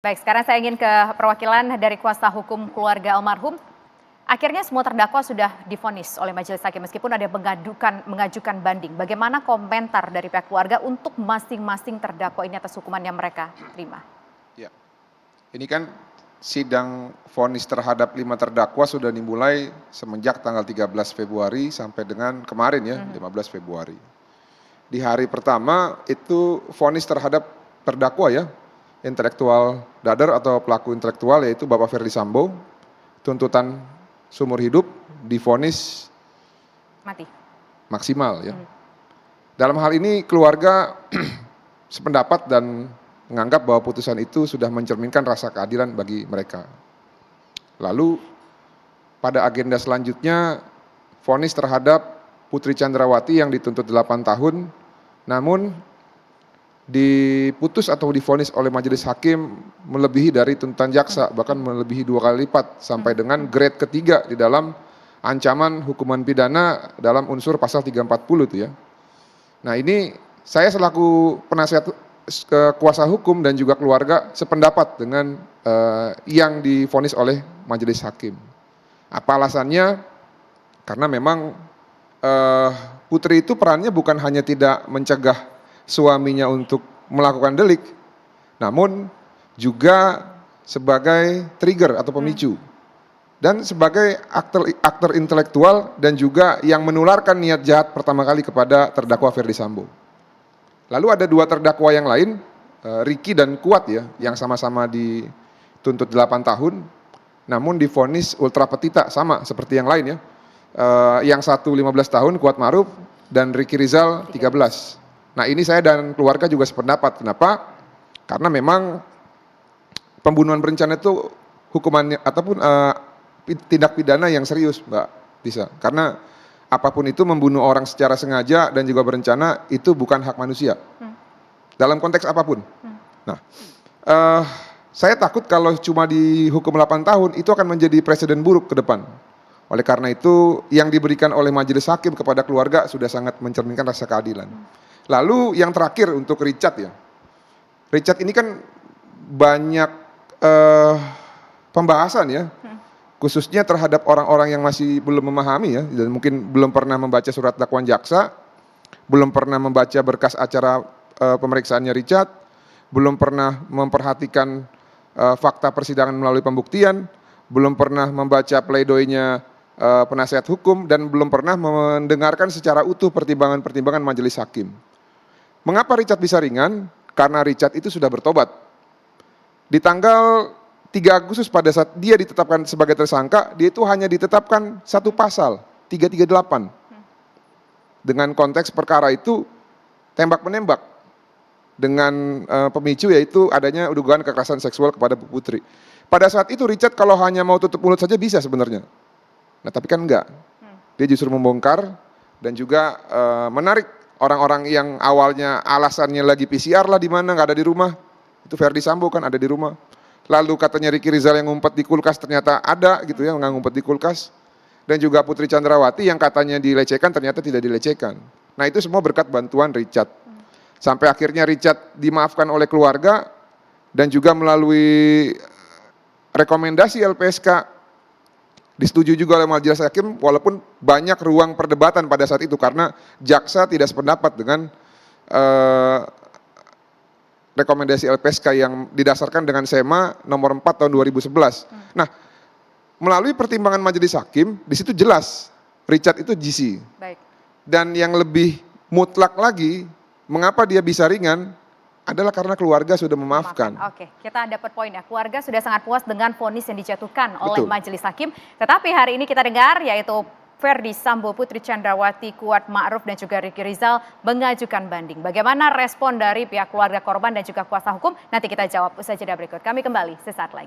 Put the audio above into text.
Baik, sekarang saya ingin ke perwakilan dari kuasa hukum keluarga almarhum. Akhirnya semua terdakwa sudah divonis oleh majelis hakim meskipun ada yang mengajukan banding. Bagaimana komentar dari pihak keluarga untuk masing-masing terdakwa ini atas hukuman yang mereka terima? Ya, ini kan sidang vonis terhadap 5 terdakwa sudah dimulai semenjak tanggal 13 Februari sampai dengan kemarin ya, 15 Februari. Di hari pertama itu vonis terhadap terdakwa ya, intelektual dader atau pelaku intelektual yaitu Bapak Ferdi Sambo, tuntutan seumur hidup divonis Mati. maksimal ya. Dalam hal ini keluarga sependapat dan menganggap bahwa putusan itu sudah mencerminkan rasa keadilan bagi mereka. Lalu pada agenda selanjutnya vonis terhadap Putri Chandrawati yang dituntut 8 tahun namun diputus atau divonis oleh majelis hakim melebihi dari tuntutan jaksa, bahkan melebihi 2 kali lipat sampai dengan grade ketiga di dalam ancaman hukuman pidana dalam unsur pasal 340 itu ya. Nah ini saya selaku penasihat kuasa hukum dan juga keluarga sependapat dengan yang divonis oleh majelis hakim. Apa alasannya? Karena memang Putri itu perannya bukan hanya tidak mencegah suaminya untuk melakukan delik, namun juga sebagai trigger atau pemicu dan sebagai aktor intelektual dan juga yang menularkan niat jahat pertama kali kepada terdakwa Ferdi Sambo. Lalu ada 2 terdakwa yang lain, Ricky dan Kuat ya, yang sama-sama dituntut 8 tahun, namun divonis ultra petita sama seperti yang lain ya. Yang satu 15 tahun Kuat Ma'ruf dan Ricky Rizal 13. Nah ini saya dan keluarga juga sependapat. Kenapa? Karena memang pembunuhan berencana itu hukumannya ataupun tindak pidana yang serius Mbak Tisa. Karena apapun itu membunuh orang secara sengaja dan juga berencana itu bukan hak manusia. Dalam konteks apapun. Nah saya takut kalau cuma dihukum 8 tahun itu akan menjadi presiden buruk ke depan. Oleh karena itu yang diberikan oleh majelis hakim kepada keluarga sudah sangat mencerminkan rasa keadilan. Lalu yang terakhir untuk Richard ya. Richard ini kan banyak pembahasan ya. Khususnya terhadap orang-orang yang masih belum memahami ya. Dan mungkin belum pernah membaca surat dakwaan jaksa. Belum pernah membaca berkas acara pemeriksaannya Richard. Belum pernah memperhatikan fakta persidangan melalui pembuktian. Belum pernah membaca pleidoinya penasihat hukum. Dan belum pernah mendengarkan secara utuh pertimbangan-pertimbangan majelis hakim. Mengapa Richard bisa ringan? Karena Richard itu sudah bertobat. Di tanggal 3 Agustus pada saat dia ditetapkan sebagai tersangka, dia itu hanya ditetapkan 1 pasal, 338. Dengan konteks perkara itu tembak-menembak. Dengan pemicu yaitu adanya dugaan kekerasan seksual kepada Bu Putri. Pada saat itu Richard kalau hanya mau tutup mulut saja bisa sebenarnya. Nah tapi kan enggak. Dia justru membongkar dan juga menarik orang-orang yang awalnya alasannya lagi PCR lah di mana nggak ada di rumah. Itu Ferdi Sambo kan ada di rumah. Lalu katanya Ricky Rizal yang ngumpet di kulkas ternyata ada gitu ya, nggak ngumpet di kulkas. Dan juga Putri Chandrawati yang katanya dilecehkan ternyata tidak dilecehkan. Nah itu semua berkat bantuan Richard. Sampai akhirnya Richard dimaafkan oleh keluarga dan juga melalui rekomendasi LPSK disetujui juga oleh majelis hakim walaupun banyak ruang perdebatan pada saat itu karena jaksa tidak sependapat dengan rekomendasi LPSK yang didasarkan dengan SEMA nomor 4 tahun 2011. Nah, melalui pertimbangan majelis hakim di situ jelas Richard itu GC. Baik. Dan yang lebih mutlak lagi mengapa dia bisa ringan adalah karena keluarga sudah memaafkan. Oke, kita dapat poin ya. Keluarga sudah sangat puas dengan vonis yang dijatuhkan oleh Betul. majelis hakim. Tetapi hari ini kita dengar yaitu Ferdi Sambo, Putri Chandrawati, Kuat Ma'ruf dan juga Ricky Rizal mengajukan banding. Bagaimana respon dari pihak keluarga korban dan juga kuasa hukum? Nanti kita jawab usai jeda berikut. Kami kembali sesaat lagi.